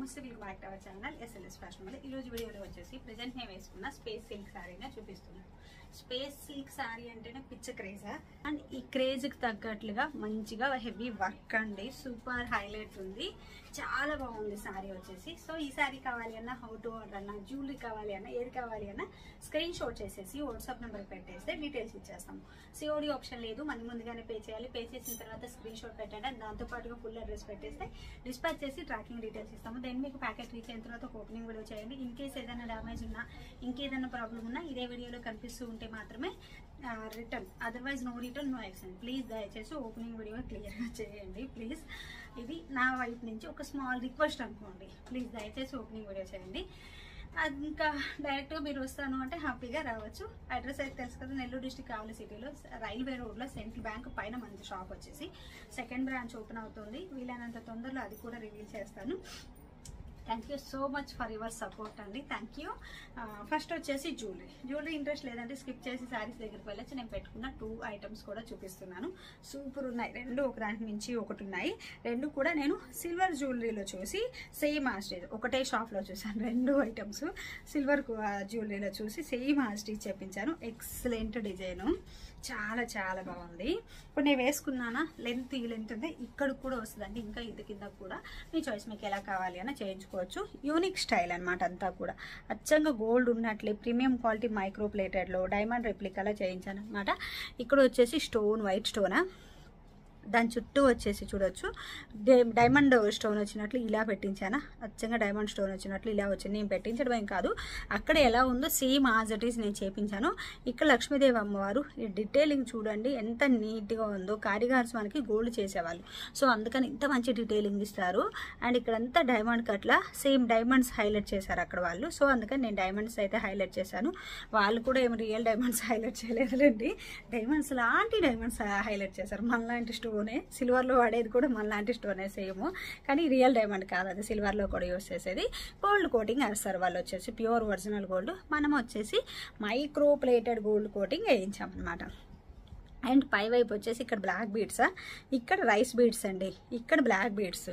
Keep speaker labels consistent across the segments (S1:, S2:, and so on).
S1: నమస్తే welcome back to our channel SLS fashion వల్ల ఈ రోజు వీడియోలో వచ్చేసి ప్రెజెంట్ నేను వేసుకున్న స్పేస్ సిల్క్ సారీని చూపిస్తున్నాను. స్పేస్ సిల్క్ సారీ అంటేనే పిచ్చ క్రేజ్ అండ్ ఈ క్రేజ్ కి తగ్గట్లుగా మంచిగా హెవీ వర్క్ అండి, సూపర్ హైలైట్ ఉంది, చాలా బాగుంది సారీ వచ్చేసి. సో ఈ సారీ కావాలి అన్నా, హౌ టు ఆర్డర్ అన్నా, జ్యువెలరీ కావాలి అన్నా, ఏది కావాలి అన్నా స్క్రీన్ షాట్ చేసేసి వాట్సాప్ నెంబర్ పెట్టేస్తే డీటెయిల్స్ ఇచ్చేస్తాం. సిఓడి ఆప్షన్ లేదు, మనం ముందుగానే పే చేయాలి. పే చేసిన తర్వాత స్క్రీన్ షాట్ పెట్టండి, దాంతో పాటుగా ఫుల్ అడ్రస్ పెట్టేస్తే డిస్పాచ్ చేసి ట్రాకింగ్ డీటెయిల్స్ ఇస్తాము. దెన్ మీకు ప్యాకెట్ రీచ్ అయిన తర్వాత ఒక ఓపెనింగ్ వీడియో చేయండి. ఇన్ కేస్ ఏదైనా డ్యామేజ్ ఉన్నా, ఇంకేదైనా ప్రాబ్లం ఉన్నా ఇదే వీడియోలో కనిపిస్తూ ఉంటే మాత్రమే return, otherwise no return no exchange. Please దయచేసి ఓపెనింగ్ వీడియో క్లియర్గా చేయండి ప్లీజ్. ఇది నా వైపు నుంచి ఒక స్మాల్ రిక్వెస్ట్ అనుకోండి. ప్లీజ్ దయచేసి ఓపెనింగ్ వీడియో చేయండి. ఇంకా డైరెక్ట్గా మీరు వస్తాను అంటే హ్యాపీగా రావచ్చు. అడ్రస్ అయితే తెలుసు కదా, నెల్లూరు డిస్ట్రిక్ట్ కావలి సిటీలో రైల్వే రోడ్లో సెంట్రల్ బ్యాంక్ పైన మంచి షాప్ వచ్చేసి సెకండ్ బ్రాంచ్ ఓపెన్ అవుతుంది. వీలైనంత తొందరలో అది కూడా రివీల్ చేస్తాను. Thank you so much for your support అండి, థ్యాంక్ యూ. ఫస్ట్ వచ్చేసి జ్యువెలరీ ఇంట్రెస్ట్ లేదంటే స్కిప్ చేసి శారీస్ దగ్గరికి వెళ్ళొచ్చి నేను పెట్టుకున్న 2 ఐటమ్స్ కూడా చూపిస్తున్నాను. సూపర్ ఉన్నాయి, రెండు ఒక దానికి మించి ఒకటి ఉన్నాయి. రెండు కూడా నేను సిల్వర్ జ్యువెలరీలో చూసి సేమ్ ఆస్టేజ్ ఒకటే షాప్లో చూసాను. 2 ఐటమ్స్ సిల్వర్ జ్యువెలరీలో చూసి సేమ్ ఆస్టేజ్ చెప్పించాను. ఎక్సలెంట్ డిజైన్, చాలా చాలా బాగుంది. ఇప్పుడు నేను వేసుకున్నానా, లెంత్ ఈ లెంత్ ఉంది, ఇక్కడ కూడా వస్తుందండి, ఇంకా ఇది కింద కూడా మీ చాయిస్, మీకు ఎలా కావాలి అని చేయించుకోవచ్చు. యూనిక్ స్టైల్ అనమాట, అంతా కూడా అచ్చంగా గోల్డ్ ఉన్నట్లే ప్రీమియం క్వాలిటీ మైక్రో ప్లేటెడ్లో డైమండ్ రెప్లికాలా చేయించాను అనమాట. ఇక్కడ వచ్చేసి స్టోన్, వైట్ స్టోనా, దాని చుట్టూ వచ్చేసి చూడొచ్చు డైమండ్ స్టోన్ వచ్చినట్లు ఇలా పెట్టించానా, అచ్చంగా డైమండ్ స్టోన్ వచ్చినట్లు ఇలా వచ్చింది. నేను పెట్టించడం ఏం కాదు, అక్కడ ఎలా ఉందో సేమ్ యాజ్ ఇట్ ఈస్ నేను చేపించాను. ఇక్కడ లక్ష్మీదేవి అమ్మవారు ఈ డీటెయిలింగ్ చూడండి ఎంత నీట్గా ఉందో. కారిగార్స్ మనకి గోల్డ్ చేసేవాళ్ళు, సో అందుకని ఇంత మంచి డీటెయిలింగ్ ఇస్తారు. అండ్ ఇక్కడంతా డైమండ్ కట్లా సేమ్ డైమండ్స్ హైలైట్ చేశారు అక్కడ వాళ్ళు, సో అందుకని నేను డైమండ్స్ అయితే హైలైట్ చేశాను. వాళ్ళు కూడా ఏమి రియల్ డైమండ్స్ హైలైట్ చేయలేదులేండి, డైమండ్స్ లాంటి డైమండ్స్ హైలైట్ చేశారు. మనలాంటి స్టోనే, సిల్వర్లో వాడేది కూడా మనలాంటి స్టోనే సేమ్, కానీ రియల్ డైమండ్ కాదు అది, సిల్వర్లో కూడా యూస్ చేసేది. గోల్డ్ కోటింగ్ వేస్తారు వాళ్ళు వచ్చేసి, ప్యూర్ ఒరిజినల్ గోల్డ్. మనం వచ్చేసి మైక్రో ప్లేటెడ్ గోల్డ్ కోటింగ్ వేయించామన్నమాట. అండ్ పై వైపు వచ్చేసి ఇక్కడ బ్లాక్ బీడ్సా, ఇక్కడ రైస్ బీడ్స్ అండి, ఇక్కడ బ్లాక్ బీడ్స్,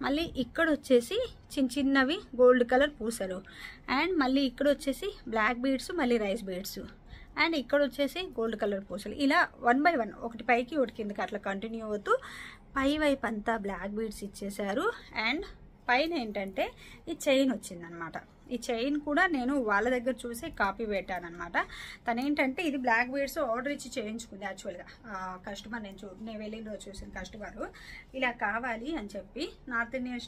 S1: మళ్ళీ ఇక్కడ వచ్చేసి చిన్న చిన్నవి గోల్డ్ కలర్ పూసలు, అండ్ మళ్ళీ ఇక్కడ వచ్చేసి బ్లాక్ బీడ్స్, మళ్ళీ రైస్ బీడ్స్, అండ్ ఇక్కడ వచ్చేసి గోల్డ్ కలర్ పూసలు. ఇలా 1 by 1 ఒకటి పైకి ఒకటి కిందకి అట్లా కంటిన్యూ అవుతూ పై వైపు అంతా బ్లాక్ బీడ్స్ ఇచ్చేసారు. అండ్ పైన ఏంటంటే ఈ చైన్ వచ్చిందనమాట. ఈ చైన్ కూడా నేను వాళ్ళ దగ్గర చూసి కాపీ పెట్టాను అనమాట. తనేంటంటే ఇది బ్లాక్ బీడ్స్ ఆర్డర్ ఇచ్చి చేయించుకుంది యాక్చువల్గా. కస్టమర్ నేను వెళ్ళిన రోజు చూసిన కస్టమర్ ఇలా కావాలి అని చెప్పి, నార్త్ ఇండియన్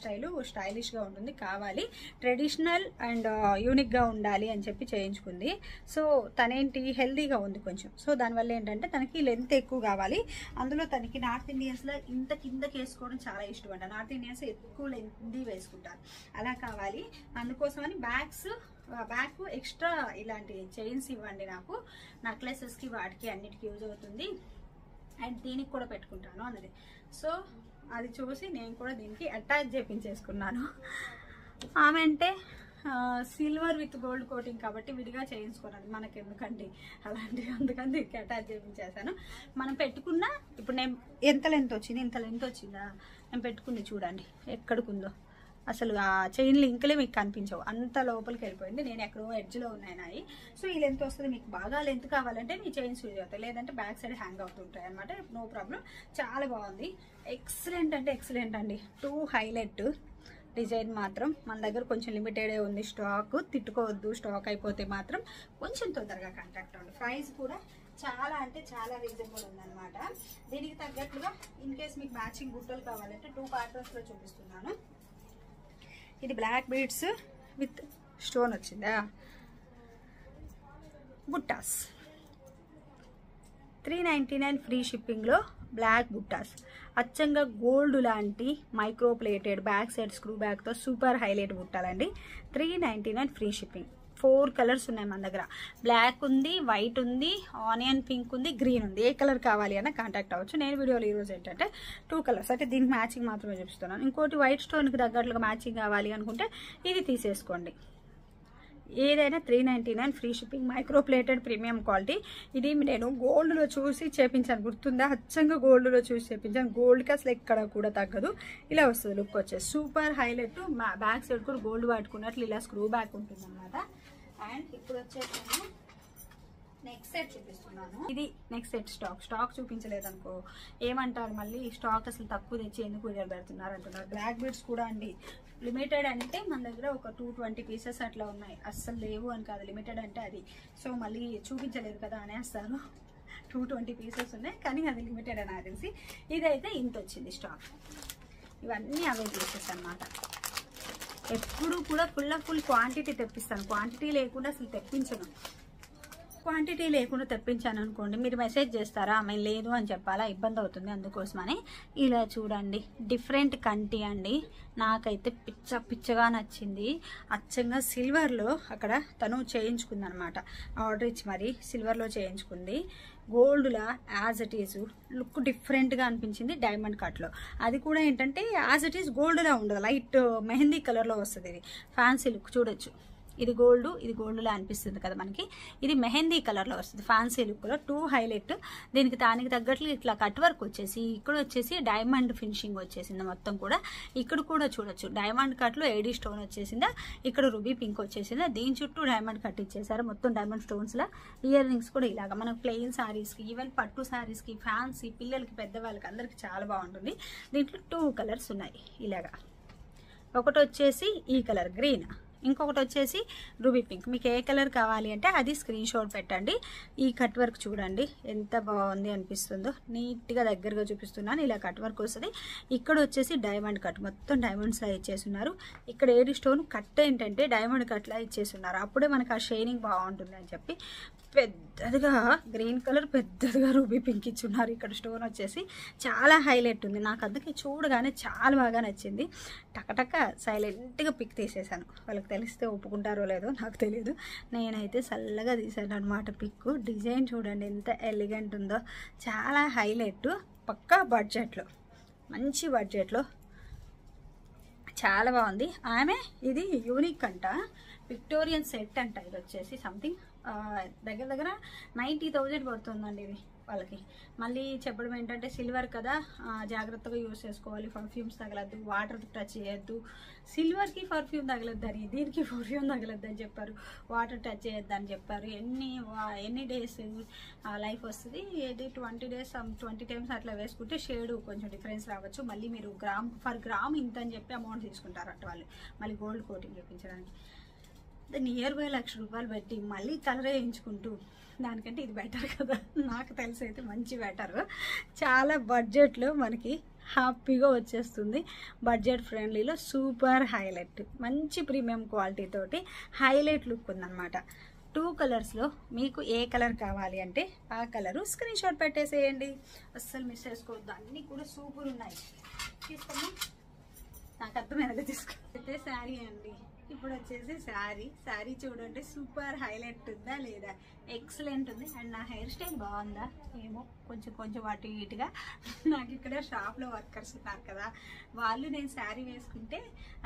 S1: స్టైలిష్గా ఉంటుంది, కావాలి ట్రెడిషనల్ అండ్ యూనిక్గా ఉండాలి అని చెప్పి చేయించుకుంది. సో తనేంటి హెల్దీగా ఉంది కొంచెం, సో దానివల్ల ఏంటంటే తనకి లెంత్ ఎక్కువ కావాలి. అందులో తనకి నార్త్ ఇండియన్స్లో ఇంత కిందకి వేసుకోవడం చాలా ఇష్టం అంట. నార్త్ ఇండియన్స్ ఎక్కువ లెంత్ వేసుకుంటారు, అలా కావాలి. అందుకోసమని బ్యాక్ ఎక్స్ట్రా ఇలాంటి చైన్స్ ఇవ్వండి నాకు, నెక్లెసెస్కి వాటికి అన్నిటికీ యూజ్ అవుతుంది, అండ్ దీనికి కూడా పెట్టుకుంటాను అన్నది. సో అది చూసి నేను కూడా దీనికి అటాచ్ చేయించేసుకున్నాను. ఆమె అంటే సిల్వర్ విత్ గోల్డ్ కోటింగ్ కాబట్టి విడిగా చేయించుకోవాలి, మనకి ఎందుకండి అలాంటివి, అందుకని దీనికి అటాచ్ చేయించేసాను. మనం పెట్టుకున్న ఇప్పుడు నేను ఎంత లెంత్ వచ్చింది, ఇంత లెంత్ వచ్చిందా, నేను పెట్టుకుంది చూడండి ఎక్కడికుందో, అసలు ఆ చైన్ లింక్లే మీకు కనిపించవు, అంత లోపలికి వెళ్ళిపోయింది. నేను ఎక్కడో ఎడ్జ్లో ఉన్నాయి. సో ఈ లెంత్ వస్తుంది. మీకు బాగా లెంత్ కావాలంటే మీ చైన్స్ యూజ్ అవుతాయి, లేదంటే బ్యాక్ సైడ్ హ్యాంగ్ అవుతుంటాయి అనమాట, నో ప్రాబ్లం. చాలా బాగుంది, ఎక్సలెంట్ అంటే ఎక్సలెంట్ అండి. 2 హైలైట్ డిజైన్ మాత్రం మన దగ్గర కొంచెం లిమిటెడే ఉంది స్టాక్, తిట్టుకోవద్దు, స్టాక్ అయిపోతే మాత్రం కొంచెం తొందరగా కాంటాక్ట్ అవ్వండి. ప్రైస్ కూడా చాలా అంటే చాలా రీజనబుల్ ఉందన్నమాట. దీనికి తగ్గట్లుగా ఇన్ కేస్ మీకు మ్యాచింగ్ బుట్టలు కావాలంటే 2 ప్యాటర్న్స్లో చూపిస్తున్నాను. ఇది బ్లాక్ బీడ్స్ విత్ స్టోన్ వచ్చిందా, బుట్టాస్ 399 ఫ్రీ షిప్పింగ్లో బ్లాక్ బుట్టాస్, అచ్చంగా గోల్డ్ లాంటి micro plated back side screw బ్యాక్తో సూపర్ హైలైట్ బుట్టాలండి. 399 ఫ్రీ షిప్పింగ్. 4 కలర్స్ ఉన్నాయి మన దగ్గర, బ్లాక్ ఉంది, వైట్ ఉంది, ఆనియన్ పింక్ ఉంది, గ్రీన్ ఉంది. ఏ కలర్ కావాలి అన్న కాంటాక్ట్ అవ్వచ్చు. నేను వీడియోలో ఈరోజు ఏంటంటే 2 కలర్స్ అంటే దీనికి మ్యాచింగ్ మాత్రమే చూపిస్తున్నాను. ఇంకోటి వైట్ స్టోన్కి తగ్గట్లుగా మ్యాచింగ్ కావాలి అనుకుంటే ఇది తీసేసుకోండి. ఏదైనా 399 free shipping, micro plated premium quality. ఇది నేను గోల్డ్లో చూసి చేపించాను, గుర్తుందా? అచ్చంగా గోల్డ్లో చూసి చేపించాను. గోల్డ్కి అసలు ఎక్కడ కూడా తగ్గదు. ఇలా వస్తుంది లుక్ వచ్చేసి సూపర్ హైలైట్. బ్యాక్ సైడ్ కూడా గోల్డ్ వాడుకున్నట్లు ఇలా స్క్రూ బ్యాక్ ఉంటుంది అనమాట. అండ్ ఇప్పుడు వచ్చేసి నెక్స్ట్ సెట్ చూపిస్తున్నాను. ఇది నెక్స్ట్ సెట్ స్టాక్ చూపించలేదు అనుకో ఏమంటారు మళ్ళీ, స్టాక్ అసలు తక్కువ తెచ్చి ఎందుకు వీడియోలు పెడుతున్నారు అంటున్నారు. బ్లాక్ బీడ్స్ కూడా అండి లిమిటెడ్ అంటే మన దగ్గర ఒక 220 పీసెస్ అట్లా ఉన్నాయి, అస్సలు లేవు అని కాదు. లిమిటెడ్ అంటే అది, సో మళ్ళీ చూపించలేదు కదా అనేస్తారు. 220 పీసెస్ ఉన్నాయి కానీ అది లిమిటెడ్ అని నాకు తెలిసి. ఇదైతే ఇంత వచ్చింది స్టాక్. ఇవన్నీ అవే పీసెస్ అనమాట. ఎప్పుడు కూడా ఫుల్ క్వాంటిటీ తెప్పిస్తాను, క్వాంటిటీ లేకుండా అసలు తెప్పించను. క్వాంటిటీ లేకుండా తెప్పించాను అనుకోండి, మీరు మెసేజ్ చేస్తారా మేము లేదు అని చెప్పాలా, ఇబ్బంది అవుతుంది. అందుకోసమని ఇలా చూడండి, డిఫరెంట్ కంటి అండి. నాకైతే పిచ్చగా నచ్చింది. అచ్చంగా సిల్వర్లో అక్కడ తను చేయించుకుంది అనమాట, ఆర్డర్ ఇచ్చి మరి సిల్వర్లో చేయించుకుంది. గోల్డ్లా యాజ్ ఇట్ ఈజ్ లుక్ డిఫరెంట్గా అనిపించింది. డైమండ్ కట్లో అది కూడా ఏంటంటే యాజ్ ఇట్ ఈజ్ గోల్డ్లా ఉండదు, లైట్ మెహందీ కలర్లో వస్తుంది. ఇది ఫ్యాన్సీ లుక్ చూడొచ్చు. ఇది గోల్డ్లా అనిపిస్తుంది కదా మనకి. ఇది మెహందీ కలర్లో వస్తుంది ఫ్యాన్సీ లుక్లో. 2 హైలైట్. దీనికి దానికి తగ్గట్లు ఇట్లా కట్ వర్క్ వచ్చేసి, ఇక్కడ వచ్చేసి డైమండ్ ఫినిషింగ్ వచ్చేసింది మొత్తం కూడా. ఇక్కడ కూడా చూడొచ్చు డైమండ్ కట్లో ఏడీ స్టోన్ వచ్చేసిందా, ఇక్కడ రూబీ పింక్ వచ్చేసిందా, దీని చుట్టూ డైమండ్ కట్ ఇచ్చేసారు మొత్తం డైమండ్ స్టోన్స్లా. ఇయర్ రింగ్స్ కూడా ఇలాగా మనకు ప్లెయిన్ శారీస్కి, ఈవెన్ పట్టు శారీస్కి, ఫ్యాన్సీ పిల్లలకి, పెద్దవాళ్ళకి అందరికి చాలా బాగుంటుంది. దీంట్లో 2 కలర్స్ ఉన్నాయి ఇలాగా. ఒకటి వచ్చేసి ఈ కలర్ గ్రీన్, ఇంకొకటి వచ్చేసి రూబీ పింక్. మీకు ఏ కలర్ కావాలి అంటే అది స్క్రీన్ షాట్ పెట్టండి. ఈ కట్ వర్క్ చూడండి ఎంత బాగుంది అనిపిస్తుందో. నీట్గా దగ్గరగా చూపిస్తున్నాను. ఇలా కట్ వర్క్ వస్తుంది. ఇక్కడ వచ్చేసి డైమండ్ కట్, మొత్తం డైమండ్స్లా ఇచ్చేస్తున్నారు. ఇక్కడ ఏడి స్టోన్ కట్ ఏంటంటే డైమండ్ కట్లా ఇచ్చేస్తున్నారు. అప్పుడే మనకు ఆ షైనింగ్ బాగుంటుంది అని చెప్పి పెద్దదిగా గ్రీన్ కలర్, పెద్దదిగా రూబీ పింక్ ఇచ్చున్నారు. ఇక్కడ స్టోన్ వచ్చేసి చాలా హైలైట్ ఉంది. నాకు అందుకే చూడగానే చాలా బాగా నచ్చింది. టకటక సైలెంట్గా పిక్ తీసేసాను. వాళ్ళకి తెలిస్తే ఒప్పుకుంటారో లేదో నాకు తెలియదు, నేనైతే చల్లగా తీసాను అనమాట పిక్. డిజైన్ చూడండి ఎంత ఎలిగెంట్ ఉందో, చాలా హైలైట్. పక్కా బడ్జెట్లో, మంచి బడ్జెట్లో చాలా బాగుంది. ఆమె ఇది యూనిక్ అంట, విక్టోరియన్ సెట్ అంట. ఇది వచ్చేసి సంథింగ్ దగ్గర 90,000 పడుతుందండి ఇది వాళ్ళకి. మళ్ళీ చెప్పడం ఏంటంటే సిల్వర్ కదా, జాగ్రత్తగా యూజ్ చేసుకోవాలి, పర్ఫ్యూమ్స్ తగలద్దు, వాటర్ టచ్ చేయొద్దు. సిల్వర్కి పర్ఫ్యూమ్ తగలద్దని, దీనికి పర్ఫ్యూమ్ తగలద్దని చెప్పారు, వాటర్ టచ్ చేయొద్దని చెప్పారు. ఎన్ని డేస్ లైఫ్ వస్తుంది, 20 డేస్ 20 టైమ్స్ అట్లా వేసుకుంటే షేడ్ కొంచెం డిఫరెన్స్ రావచ్చు. మళ్ళీ మీరు పర్ గ్రామ్ ఇంత అని చెప్పి అమౌంట్ తీసుకుంటారట వాళ్ళు, మళ్ళీ గోల్డ్ కోటింగ్ చేయించడానికి. నియర్ బై ₹1,00,000 పెట్టి మళ్ళీ కలర్ వేయించుకుంటూ, దానికంటే ఇది బెటర్ కదా, నాకు తెలిసి అయితే మంచి బెటర్. చాలా బడ్జెట్లో మనకి హ్యాపీగా వచ్చేస్తుంది. బడ్జెట్ ఫ్రెండ్లీలో సూపర్ హైలైట్, మంచి ప్రీమియం క్వాలిటీ తోటి హైలైట్ లుక్ ఉందన్నమాట. 2 కలర్స్లో మీకు ఏ కలర్ కావాలి అంటే ఆ కలరు స్క్రీన్ షాట్ పెట్టేసేయండి, అస్సలు మిస్ చేసుకోవద్దు. అన్నీ కూడా సూపర్ ఉన్నాయి. తీసుకోండి, నాకు అర్థమైనది తీసుకో. శారీ అండి, ఇప్పుడు వచ్చేసి శారీ చూడండి సూపర్ హైలైట్ ఉందా లేదా, ఎక్సలెంట్ ఉంది. అండ్ నా హెయిర్ స్టైల్ బాగుందా ఏమో, కొంచెం అటు ఇటుగా. నాకు ఇక్కడ షాప్లో వర్కర్స్ ఉన్నారు కదా, వాళ్ళు నేను శారీ వేసుకుంటే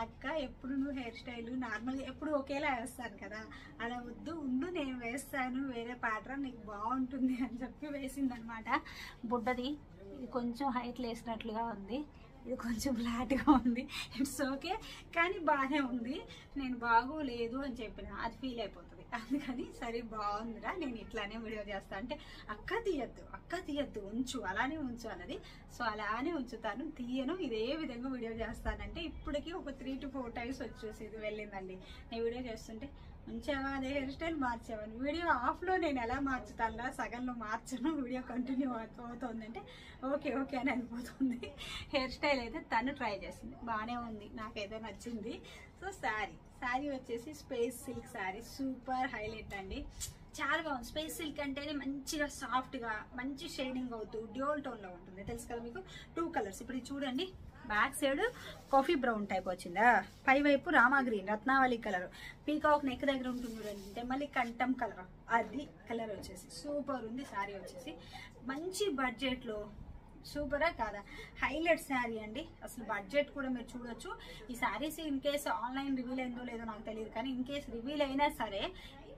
S1: అక్క ఎప్పుడు నువ్వు హెయిర్ స్టైల్ నార్మల్గా ఎప్పుడు ఒకేలా వేస్తాను కదా, అలా వద్దు ఉండు నేను వేస్తాను వేరే ప్యాటర్న్ నీకు బాగుంటుంది అని చెప్పి వేసిందనమాట. బుడ్డది ఇది కొంచెం హైట్ లేసినట్లుగా ఉంది, ఇది కొంచెం ఫ్లాట్గా ఉంది. ఇట్స్ ఓకే, కానీ బాగానే ఉంది. నేను బాగోలేదు అని చెప్పిన అది ఫీల్ అయిపోతుంది. అందుకని సరే బాగుందిరా నేను ఇట్లానే వీడియో చేస్తా అంటే అక్క తీయద్దు ఉంచు అలానే ఉంచు అన్నది. సో అలానే ఉంచుతాను, తీయను, ఇదే విధంగా వీడియో చేస్తానంటే ఇప్పటికీ ఒక 3 to 4 టైమ్స్ వచ్చేసి ఇది వెళ్ళిందండి. నేను వీడియో చేస్తుంటే ఉంచావా అదే హెయిర్ స్టైల్ మార్చావని, వీడియో ఆఫ్లో నేను ఎలా మార్చుతానులా, సగంలో మార్చను, వీడియో కంటిన్యూ అవుతుందంటే ఓకే అని అనిపోతుంది. హెయిర్ స్టైల్ అయితే తను ట్రై చేసింది, బాగానే ఉంది, నాకైతే నచ్చింది. సో శారీ వచ్చేసి space silk sari, super highlight అండి, చాలా బాగుంది. స్పేస్ సిల్క్ అంటేనే మంచిగా సాఫ్ట్గా మంచి షైనింగ్ అవుతూ డ్యూల్ టోన్లో ఉంటుంది, తెలుసు కదా మీకు. 2 కలర్స్ ఇప్పుడు చూడండి. Back side coffee brown type వచ్చిందా, పై వైపు రామా గ్రీన్ రత్నావళి కలర్, పీకాక్ నెక్ దగ్గర ఉంటుంది చూడండి, మళ్ళీ కంఠం కలర్, అది కలర్ వచ్చేసి సూపర్ ఉంది. శారీ వచ్చేసి మంచి బడ్జెట్లో సూపరా కాదా? హైలైట్ శారీ అండి. అసలు బడ్జెట్ కూడా మీరు చూడొచ్చు. ఈ saris in case online reveal అయిందో లేదో నాకు తెలియదు, కానీ ఇన్ కేస్ రివీల్ అయినా సరే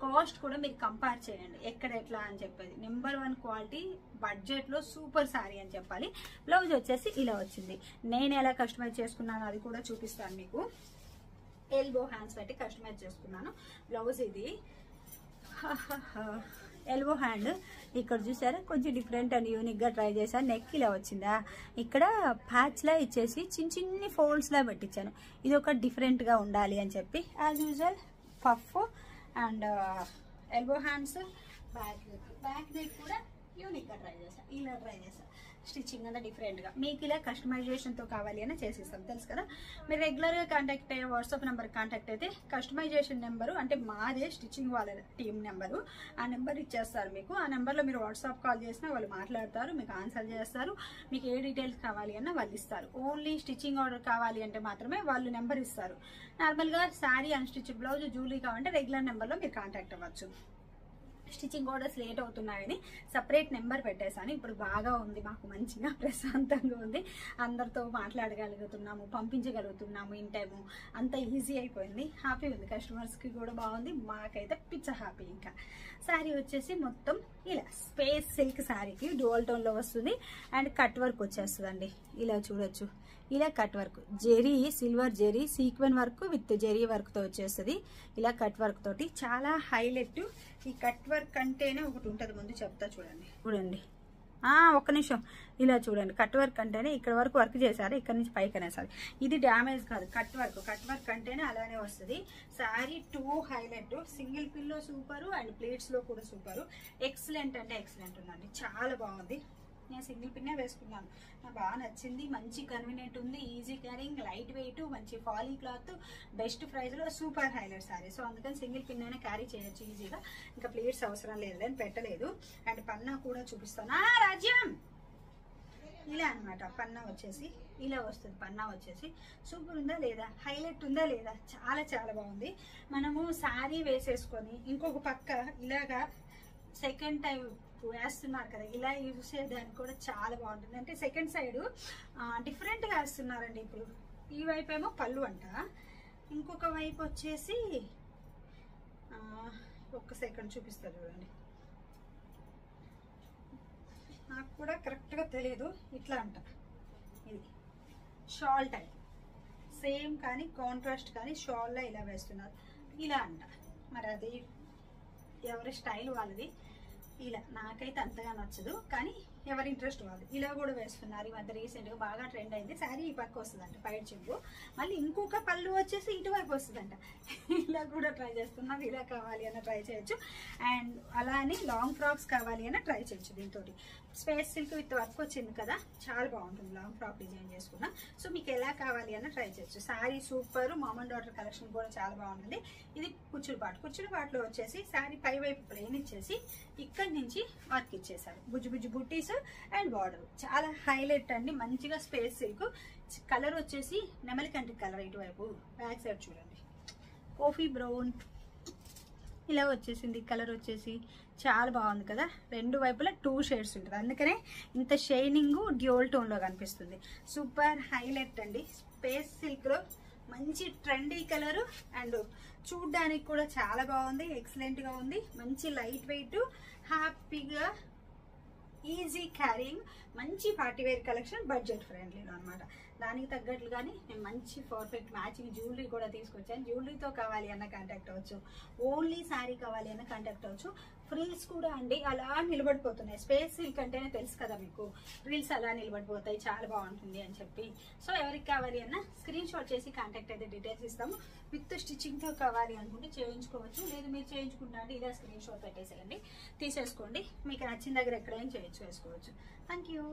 S1: కాస్ట్ కూడా మీరు కంపేర్ చేయండి ఎక్కడ ఎట్లా అని చెప్పేది. నెంబర్ 1 క్వాలిటీ, బడ్జెట్లో సూపర్ శారీ అని చెప్పాలి. బ్లౌజ్ వచ్చేసి ఇలా వచ్చింది. నేను ఎలా కస్టమైజ్ చేసుకున్నాను అది కూడా చూపిస్తాను మీకు. ఎల్బో హ్యాండ్స్ పెట్టి కస్టమైజ్ చేసుకున్నాను. బ్లౌజ్ ఇది ఎల్బో హ్యాండ్. ఇక్కడ చూసారా కొంచెం డిఫరెంట్ అండ్ యూనిక్ గా ట్రై చేశాను. నెక్ ఇలా వచ్చిందా, ఇక్కడ ప్యాచ్ లా ఇచ్చేసి చిన్న చిన్ని ఫోల్డ్స్ లా పెట్టించాను. ఇది ఒక డిఫరెంట్ గా ఉండాలి అని చెప్పి as usual puff and elbow hands, back neck కూడా యూనిక్ గా ట్రై చేశాను. ఇలా ట్రై చేశాను. స్టిచ్చింగ్ అంతా డిఫరెంట్ గా మీకు ఇలా కస్టమైజేషన్ తో కావాలి అని చేసేస్తాం, తెలుసు కదా. మీరు రెగ్యులర్ గా కాంటాక్ట్ అయ్యే వాట్సాప్ నెంబర్ కాంటాక్ట్ అయితే కస్టమైజేషన్ నెంబరు అంటే మాదే స్టిచ్చింగ్ వాళ్ళ టీం నెంబరు, ఆ నెంబర్ ఇచ్చేస్తారు మీకు. ఆ నెంబర్లో మీరు వాట్సాప్ కాల్ చేసినా వాళ్ళు మాట్లాడతారు, మీకు ఆన్సర్ చేస్తారు. మీకు ఏ డీటెయిల్స్ కావాలి అన్నా వాళ్ళు ఇస్తారు. ఓన్లీ స్టిచ్చింగ్ ఆర్డర్ కావాలి అంటే మాత్రమే వాళ్ళు నెంబర్ ఇస్తారు. నార్మల్గా శారీ అన్స్టిచ్ బ్లౌజ్ జ్యువెలరీ కావాలంటే రెగ్యులర్ నెంబర్లో మీరు కాంటాక్ట్ అవ్వచ్చు. స్టిచ్చింగ్ ఆర్డర్స్ లేట్ అవుతున్నాయని సపరేట్ నెంబర్ పెట్టేశాను. ఇప్పుడు బాగా ఉంది, మాకు మంచిగా ప్రశాంతంగా ఉంది. అందరితో మాట్లాడగలుగుతున్నాము, పంపించగలుగుతున్నాము ఇన్ టైము. అంత ఈజీ అయిపోయింది. హ్యాపీ ఉంది, కస్టమర్స్కి కూడా బాగుంది, మాకైతే పిచ్చ హ్యాపీ. ఇంకా శారీ వచ్చేసి మొత్తం ఇలా స్పేస్ సిల్క్ శారీకి డ్యూయల్ టోన్లో వస్తుంది అండ్ కట్ వర్క్ వచ్చేస్తుందండి. ఇలా చూడొచ్చు, ఇలా cut work zari, silver zari sequin work with zari work తో వచ్చేస్తుంది. ఇలా కట్ వర్క్ తోటి చాలా హైలైట్. ఈ కట్ వర్క్ అంటేనే ఒకటి ఉంటుంది, ముందు చెప్తా చూడండి. ఒక్క నిమిషం. ఇలా చూడండి, కట్ వర్క్ అంటేనే ఇక్కడ వరకు వర్క్ చేశారు, ఇక్కడ నుంచి పైకి అనేసారి. ఇది డ్యామేజ్ కాదు, కట్ వర్క్ అంటేనే అలానే వస్తుంది. Sari two highlight. Single pillow super and plates లో కూడా సూపరు. ఎక్సలెంట్ అంటే ఎక్సలెంట్ ఉందండి, చాలా బాగుంది. నేను సింగిల్ పిన్నే వేసుకున్నాను, నాకు బాగా నచ్చింది. మంచి కన్వీనియంట్ ఉంది, ఈజీ క్యారింగ్, లైట్ వెయిట్, మంచి ఫాలీ క్లాత్, బెస్ట్ ప్రైస్లో సూపర్ హైలైట్ శారీ. సో అందుకని సింగిల్ పిన్ అయినా క్యారీ చేయొచ్చు ఈజీగా. ఇంకా ప్లేట్స్ అవసరం లేదు అని పెట్టలేదు. అండ్ పన్నా కూడా చూపిస్తాను. రాజ్యం ఇలా అనమాట. పన్నా వచ్చేసి ఇలా వస్తుంది. పన్నా వచ్చేసి సూపర్ ఉందా లేదా, హైలైట్ ఉందా లేదా, చాలా చాలా బాగుంది. మనము శారీ వేసేసుకొని ఇంకొక పక్క ఇలాగా సెకండ్ టైం వేస్తున్నారు కదా, ఇలా యూజ్ చేయడానికి కూడా చాలా బాగుంటుంది. అంటే సెకండ్ సైడ్ డిఫరెంట్గా వేస్తున్నారండి. ఇప్పుడు ఈ వైపు ఏమో పళ్ళు అంట, ఇంకొక వైపు వచ్చేసి ఒక్క సెకండ్ చూపిస్తారు చూడండి, నాకు కూడా కరెక్ట్గా తెలియదు. ఇట్లా అంట, ఇది షాల్ టైప్ సేమ్, కానీ కాంట్రాస్ట్ కానీ షాల్లో ఇలా వేస్తున్నారు. ఇలా అంట, మరి అది ఎవరి స్టైల్ వాళ్ళది. ఇలా నాకైతే అంతగా నచ్చదు, కానీ ఎవరి ఇంట్రెస్ట్ వాళ్ళు. ఇలా కూడా వేస్తున్నారు. ఈ మధ్య రీసెంట్గా బాగా ట్రెండ్ అయింది. శారీ ఈ పక్క వస్తుందంట పైడ్ చెంపు, మళ్ళీ ఇంకొక పళ్ళు వచ్చేసి ఇటువైపు వస్తుందంట. ఇలా కూడా ట్రై చేస్తున్నారు. ఇలా కావాలి అన్న ట్రై చేయొచ్చు. అండ్ అలా అని లాంగ్ ఫ్రాక్స్ కావాలి అన్న ట్రై చేయొచ్చు. దీంతో స్పేస్ సిల్క్ విత్ వర్క్ వచ్చింది కదా, చాలా బాగుంటుంది. లాంగ్ ఫ్రాక్ డిజైన్ చేసుకున్నా. సో మీకు ఎలా కావాలి అన్న ట్రై చేయొచ్చు. Sari super. Mom and daughter collection కూడా చాలా బాగుంటుంది. ఇది కుచ్చుడుపాటులో వచ్చేసి శారీ పై వైపు ప్లెయిన్ ఇచ్చేసి ఇక్కడి నుంచి వర్క్ ఇచ్చేసారు. బుజ్జు బుట్టీస్ అండ్ బార్డర్ చాలా హైలైట్ అండి. మంచిగా స్పేస్ సిల్క్. కలర్ వచ్చేసి నెమలి కంటి కలర్. ఇటువైపు బ్యాక్ సైడ్ చూడండి, కాఫీ బ్రౌన్ ఇలా వచ్చేసింది. కలర్ వచ్చేసి చాలా బాగుంది కదా. రెండు వైపులా 2 షేడ్స్ ఉంటుంది, అందుకనే ఇంత షైనింగ్ డ్యూయల్ టోన్ లో కనిపిస్తుంది. సూపర్ హైలైట్ అండి. స్పేస్ సిల్క్ లో మంచి ట్రెండీ కలర్ అండ్ చూడ్డానికి కూడా చాలా బాగుంది, ఎక్సలెంట్ గా ఉంది. మంచి లైట్ వెయిట్, హ్యాపీగా ఈజీ క్యారింగ్, మంచి పార్టీవేర్ కలెక్షన్, బడ్జెట్ ఫ్రెండ్లీలో అనమాట. దానికి తగ్గట్లుగానే నేను మంచి పర్ఫెక్ట్ మ్యాచింగ్ జ్యువెలరీ కూడా తీసుకొచ్చాను. జ్యువెలరీతో కావాలి అన్న కాంటాక్ట్ అవ్వచ్చు, ఓన్లీ శారీ కావాలి అన్న కాంటాక్ట్ అవ్వచ్చు. ఫ్రిల్స్ కూడా అండి అలా నిలబడిపోతున్నాయి. స్పేస్ సిల్క్ అంటేనే తెలుసు కదా మీకు, ఫ్రిల్స్ అలా నిలబడిపోతాయి, చాలా బాగుంటుంది అని చెప్పి. సో ఎవరికి కావాలి అన్న స్క్రీన్ షాట్ చేసి కాంటాక్ట్ అయితే డీటెయిల్స్ ఇస్తాము. విత్ స్టిచ్చింగ్తో కావాలి అనుకుంటే చేయించుకోవచ్చు, లేదు మీరు చేయించుకుంటా అంటే ఇలా స్క్రీన్ షాట్ పెట్టేసేయండి, తీసేసుకోండి. మీకు నచ్చిన దగ్గర ఎక్కడైనా వేసుకోవచ్చు. Thank you.